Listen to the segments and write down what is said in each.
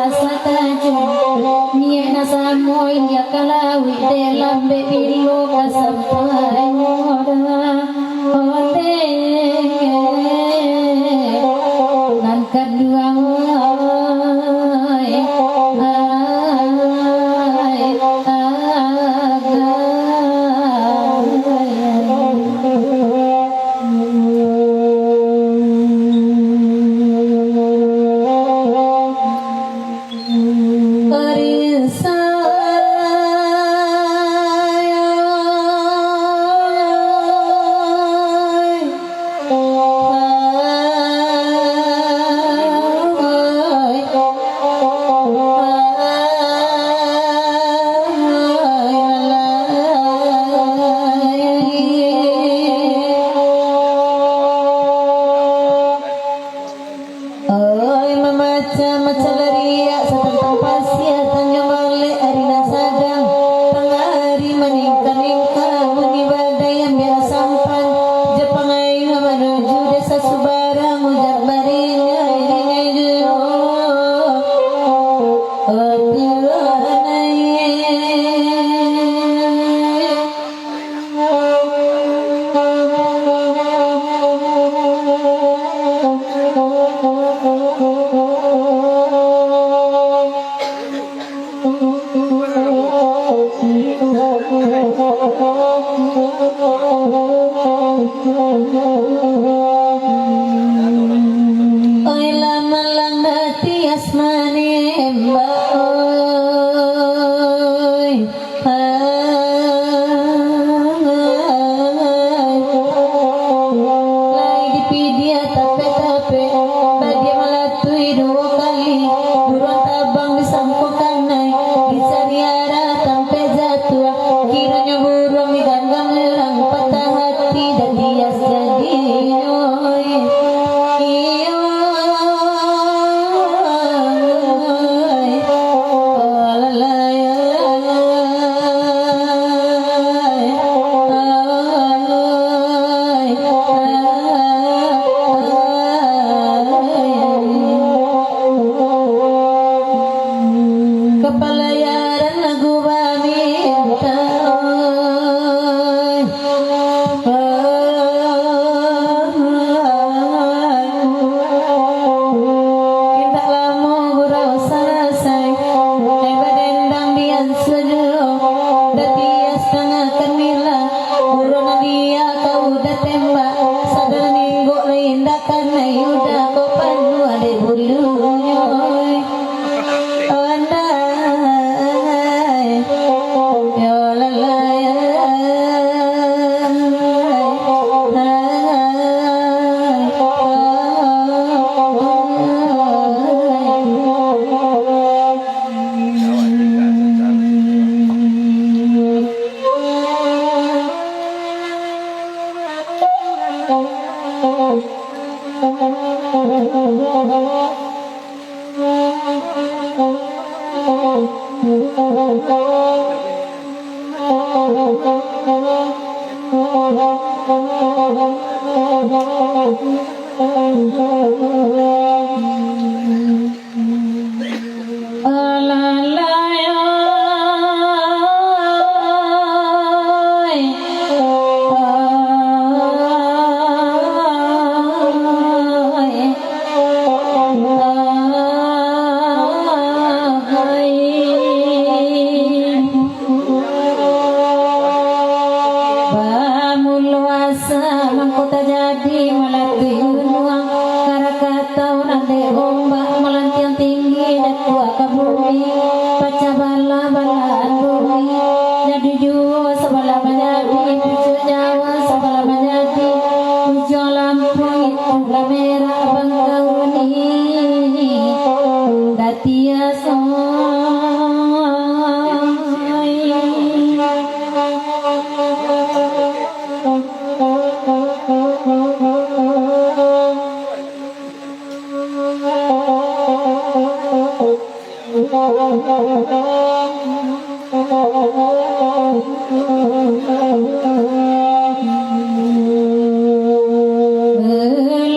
rasa tajam niya na sa mo'y niya kalawi de lambe bilo kasampay moda onde nan kadua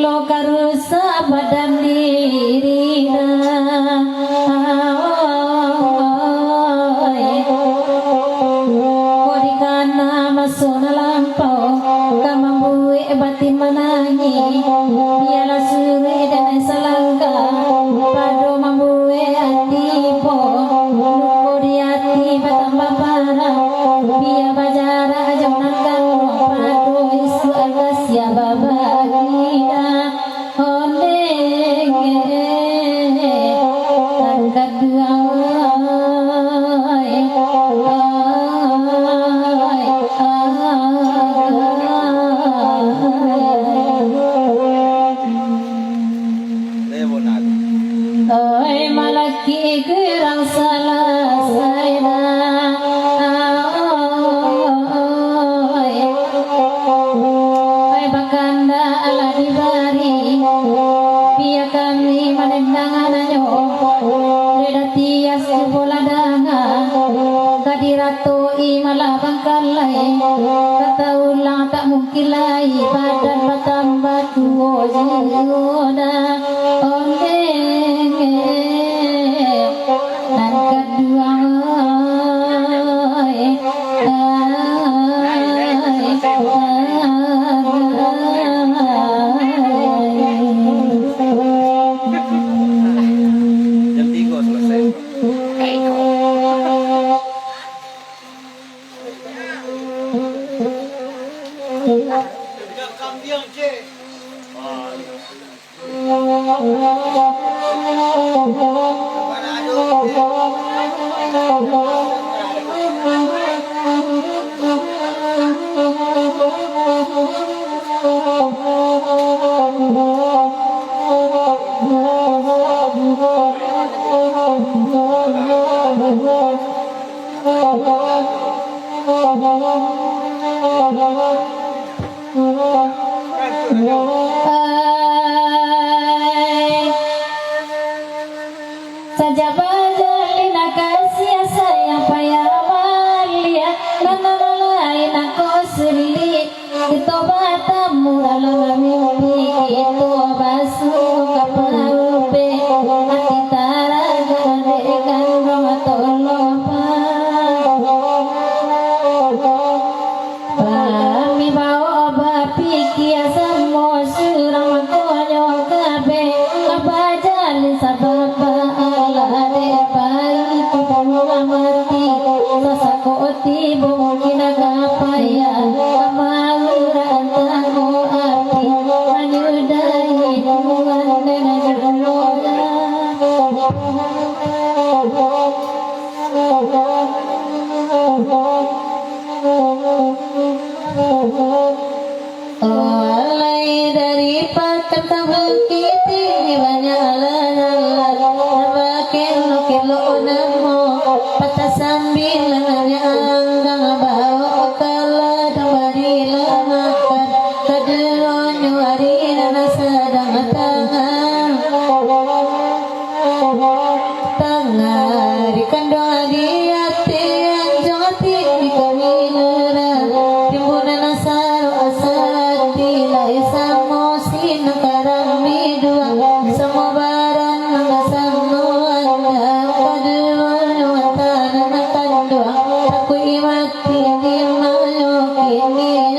Lo karusa badan diri ipo Lukuriati batamba para Biya bajara ajonan kan Padu isu agasya babagina Ondenge Tangkat malaki gerang salah saya bakanda ala dibari biya kami manendangananyo redati asu bola danga kadirato i malabang kalai kata ulang tak mungkin lai badan batamba tuo jigoda dan kedua jam 3 selesai. Saja bajalina kasih saya payah malia Nana lain aku sendiri Itu batamu dalam mimpi Itu basuh kaparupe Hati taragan dekan rumah tolopa Pami bawa bapi kia semua surang konyo kabe Kabajali sabab mati sasakoti mungkin agapaya kamaluran tango api menyudahi hubungan dengan jodohnya oleh dari pakem tabukiti banyak kelo namo patah sambil nanya anggang bawa kala dambari lamakan kaderonyo hari nana sedang tangan tangarikan doa di hati yang jati di kaminera timbunan asaro asati lai samosin karami dua semua barang mengasam aku imati di mayo kini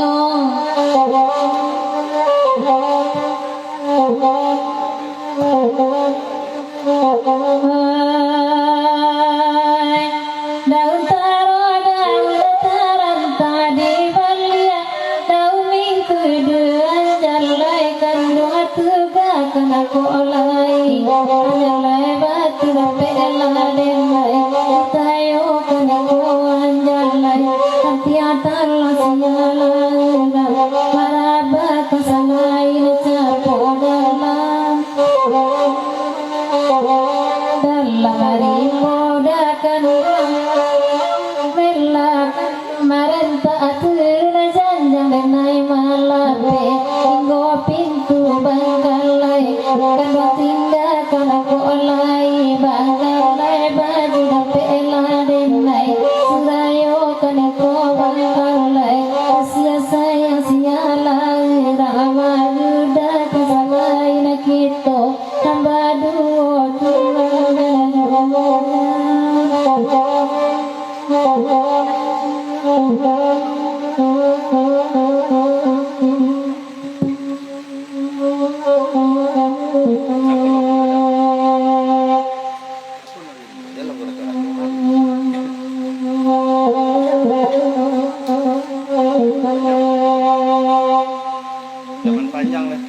daun taran tadi balia daun minggu dua jalai kandung tuga kena kolai jalai batu pela demai tayo kena koan jalai tiada lasiala maraba kesalai capodalam dalam hari muda kan melak marenta atur janjang denai malape hingga pintu bangkalai kan tinggal kana kolai bangkalai baju pela denai surayo kana ko bangkalai sia sayang sialai ramaduda kesalai nakito tambah duo dalam zaman panjang lah.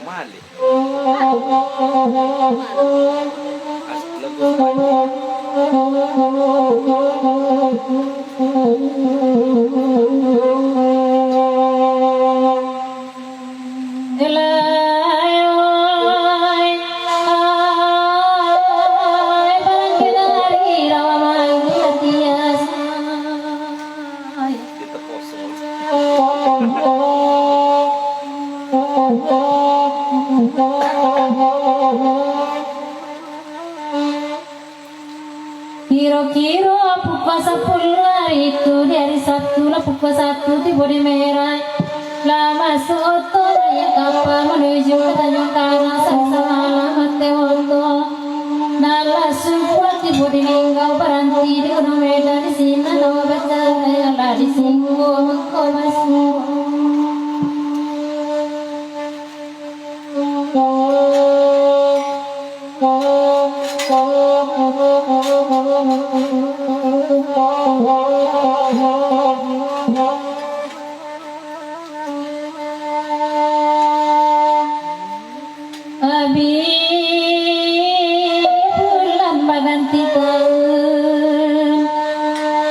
Mali. Kita kosong. Kira-kira pukul 10 hari itu di hari Sabtu lah pukul 1 di Bodi Merah lah masuk oto naik kapal menuju ke Tanjung Karang sama alamat Tewoto nala sumpah di Bodi Linggau berhenti di Gunung Medan di sini nama baca lah di Singgo mengkau masuk Abi bulan berganti tahun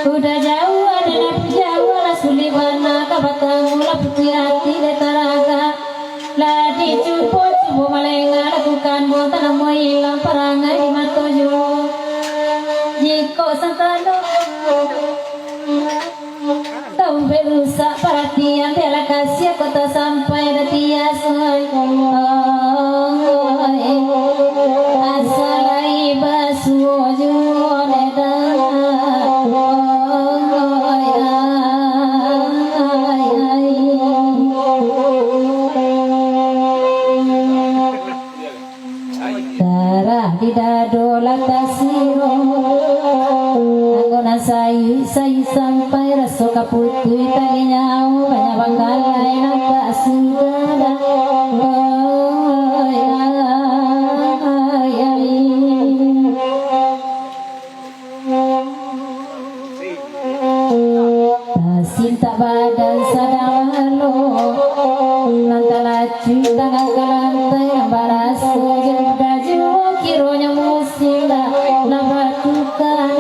udah jauh ada nabi jauh lah sulibana kabatang mula putih hati de taraga lah dicupu malenga lakukan buat tanam mau hilang perangai di matojo jiko santano tahu berusak perhatian bela kasih kota sampai datia soy asalai basuju neda darah di dado latasiro anggona sayu sampai rasa kaputui talinya banyak banggalai nata sudada cinta badan sadalo nantalacu tangan kalantai barasu baju kironya musinda nabatukan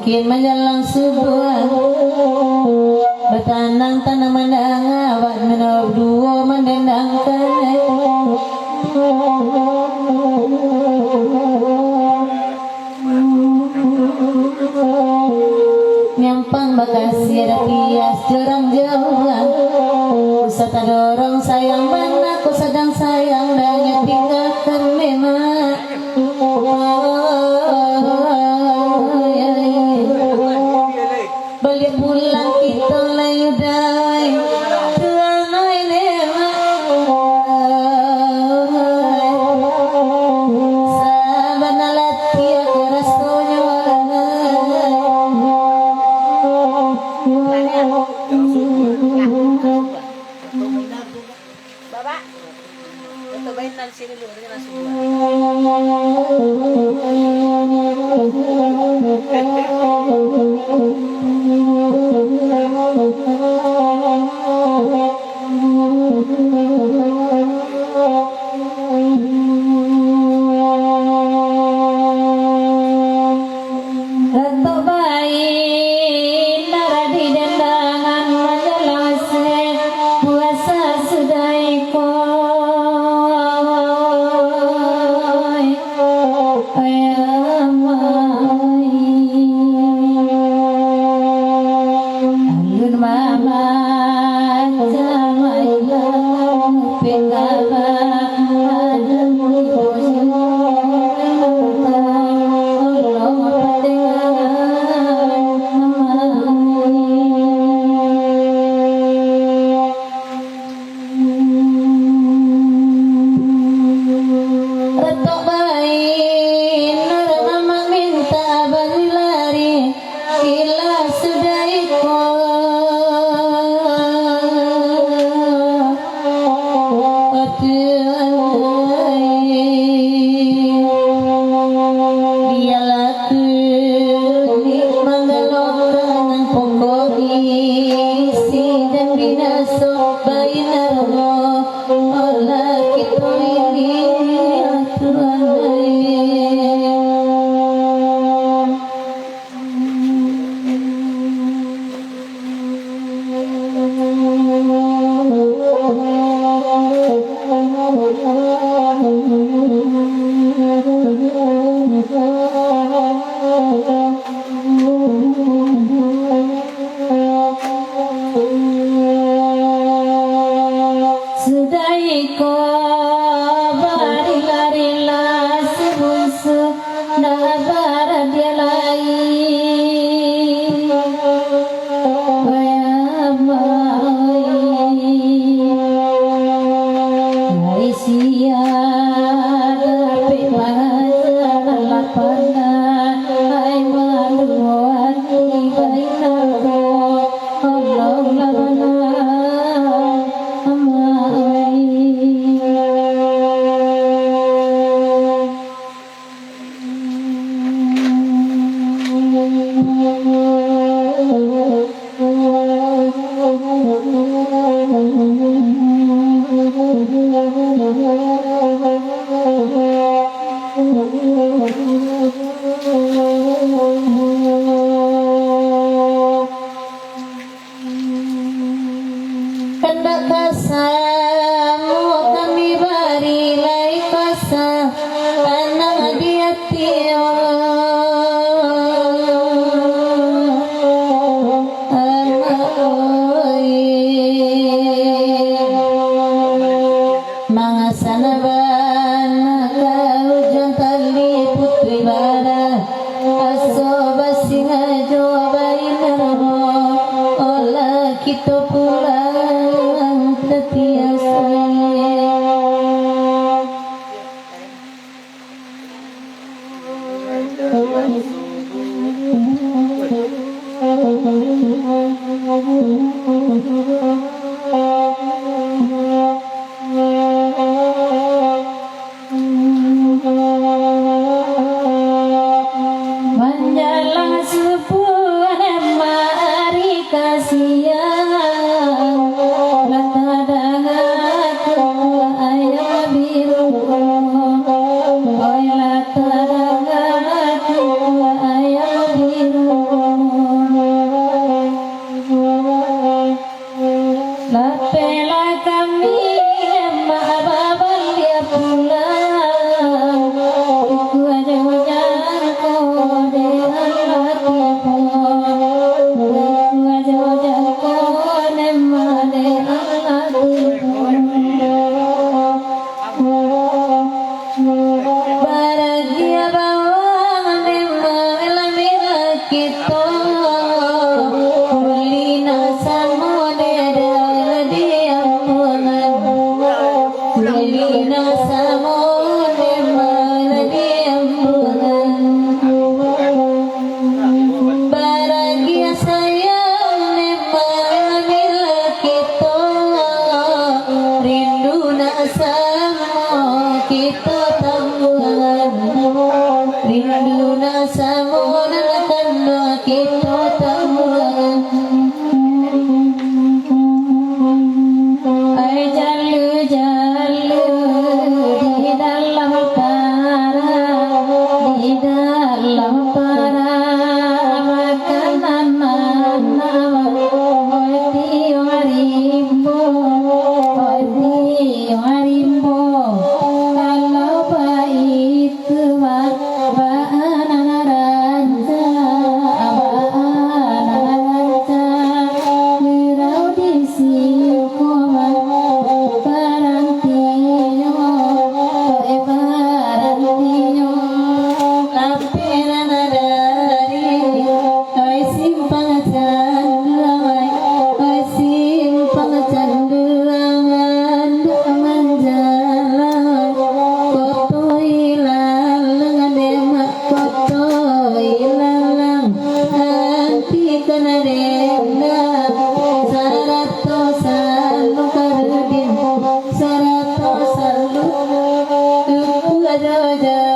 mungkin menjelang subuh bertanang tanam mandang awak menop dua mendendangkan nyampang Bekasi ada tias jurang jauh wisata dorong sayang mana ku sedang sayang dan tinggalkan memang balik pulang kita layudai tuanai nema sahabat nalati aku rasanya warna Bapak, untuk bayi nanti sini dulu dengan langsung. menjelang subuh hari siang latadaga ayam biru oi latadaga ayam biru lapela kami ma babal dia pulang ku aja ko de Allah tipu ku aja ko ne ma de Allah tipu bahagia bawang ne ma elamila kita kulina samo de dia pulang kulina samo de ma dia pulang bahagia sayang ne mamila kita rindu nak samo kita tanggungan rindu nak samo nak kita tanggungan ay jalu jalu di dalam para makanan nama harimbo kalau baik ba'ana raja wirau di sikoma parantinyo parantinyo lapena dari ay simpang canduangan ay simpang canduangan manjalan koto ilalang demak koto ilalang anti kanarena sarato salu karudin sarato salu ku aja